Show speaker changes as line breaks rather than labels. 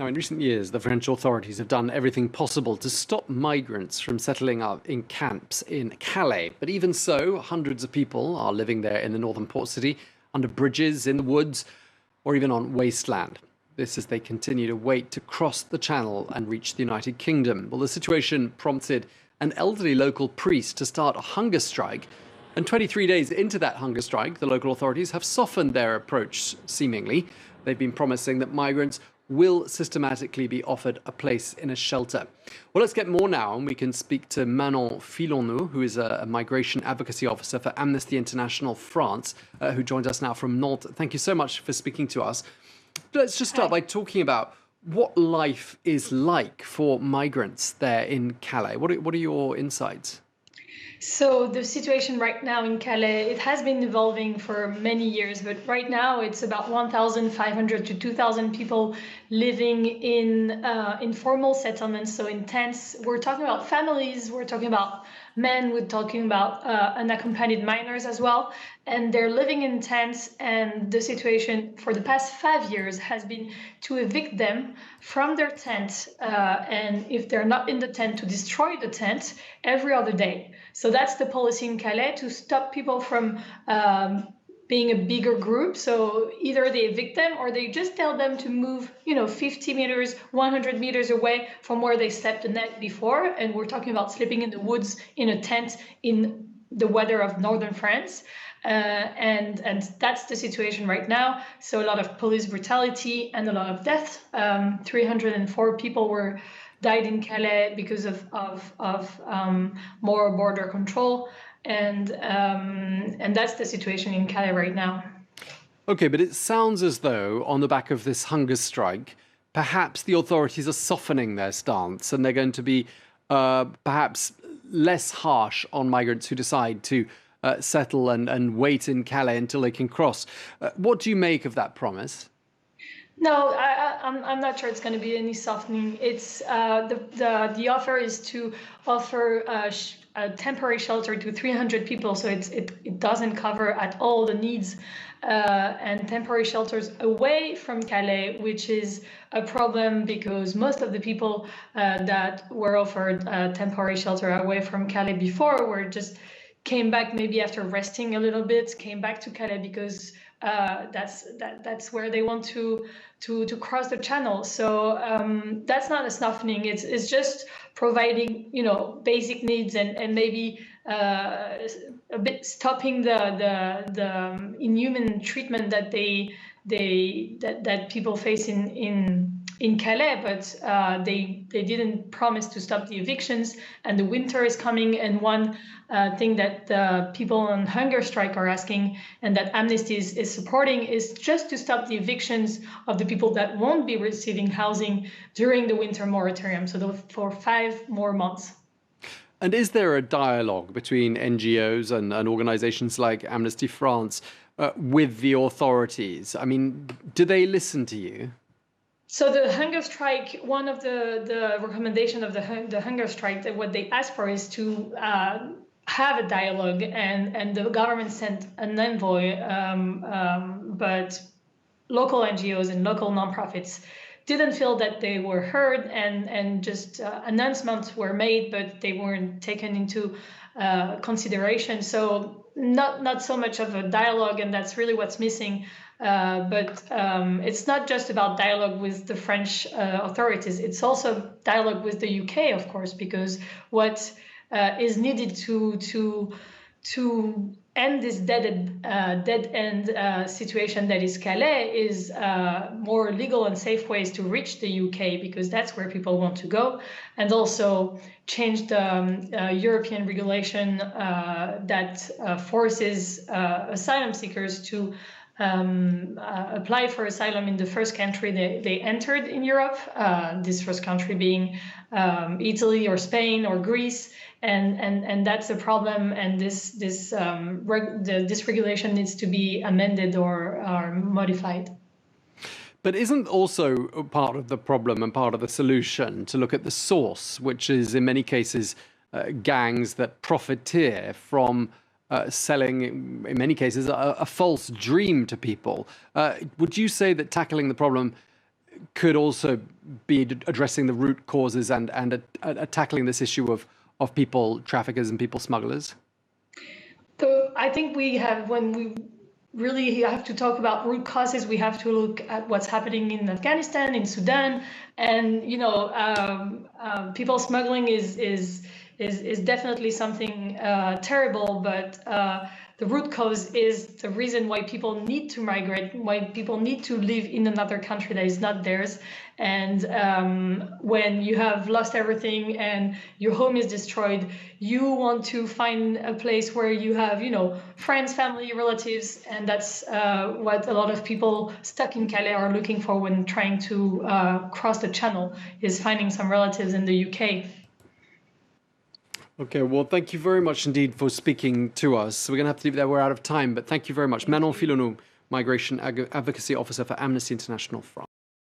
Now, in recent years, the French authorities have done everything possible to stop migrants from settling up in camps in Calais. But even so, hundreds of people are living there in the northern port city, under bridges, in the woods, or even on wasteland. This as they continue to wait to cross the Channel and reach the United Kingdom. Well, the situation prompted an elderly local priest to start a hunger strike. And 23 days into that hunger strike, the local authorities have softened their approach, seemingly. They've been promising that migrants will systematically be offered a place in a shelter. Well, let's get more now, and we can speak to Manon Filonneau, who is a migration advocacy officer for Amnesty International France, who joins us now from Nantes. Thank you so much for speaking to us. Let's just start by talking about what life is like for migrants there in Calais. What are your insights?
So the situation right now in Calais, it has been evolving for many years, but right now it's about 1,500 to 2,000 people living in informal settlements, so in tents. We're talking about families, we're talking about men, we're talking about unaccompanied minors as well, and they're living in tents, and the situation for the past 5 years has been to evict them from their tent, and if they're not in the tent, to destroy the tent every other day. So that's the policy in Calais, to stop people from being a bigger group. So either they evict them or they just tell them to move, 50 meters, 100 meters away from where they slept the night before. And we're talking about sleeping in the woods in a tent in the weather of northern France. And that's the situation right now. So a lot of police brutality and a lot of deaths. 304 people died in Calais because of more border control, and that's the situation in Calais right now.
Okay, but it sounds as though on the back of this hunger strike, perhaps the authorities are softening their stance and they're going to be perhaps less harsh on migrants who decide to settle and wait in Calais until they can cross. What do you make of that promise?
No, I'm not sure it's going to be any softening. It's the offer is to offer a temporary shelter to 300 people, so it doesn't cover at all the needs, and temporary shelters away from Calais, which is a problem because most of the people that were offered temporary shelter away from Calais before came back maybe after resting a little bit, came back to Calais because that's where they want to cross the Channel. So that's not a softening. It's just providing basic needs and maybe a bit stopping the inhuman treatment that that people face in Calais, but they didn't promise to stop the evictions, and the winter is coming. And one thing that the people on hunger strike are asking, and that Amnesty is supporting, is just to stop the evictions of the people that won't be receiving housing during the winter moratorium, so for 5 more months.
And is there a dialogue between NGOs and organizations like Amnesty France with the authorities? I mean, do they listen to you?
So the hunger strike, one of the recommendation of the hunger strike, that what they ask for is to have a dialogue, and the government sent an envoy, but local NGOs and local nonprofits didn't feel that they were heard, and just announcements were made, but they weren't taken into consideration. So not so much of a dialogue, and that's really what's missing. But it's not just about dialogue with the French authorities. It's also dialogue with the UK, of course, because what is needed to end this dead-end situation that is Calais is more legal and safe ways to reach the UK, because that's where people want to go, and also change the European regulation that forces asylum seekers to apply for asylum in the first country they entered in Europe, this first country being Italy or Spain or Greece, and that's a problem, and this regulation needs to be amended or modified.
But isn't also part of the problem and part of the solution to look at the source, which is in many cases gangs that profiteer from selling, in many cases, a false dream to people? Would you say that tackling the problem could also be addressing the root causes and tackling this issue of people traffickers and people smugglers?
So I think when we really have to talk about root causes, we have to look at what's happening in Afghanistan, in Sudan, and people smuggling is definitely something terrible, but the root cause is the reason why people need to migrate, why people need to live in another country that is not theirs. And when you have lost everything and your home is destroyed, you want to find a place where you have, friends, family, relatives, and that's what a lot of people stuck in Calais are looking for when trying to cross the channel, is finding some relatives in the UK.
Okay, well, thank you very much indeed for speaking to us. We're going to have to leave it there. We're out of time, but thank you very much. Manon Filhonou, Migration Advocacy Officer for Amnesty International France.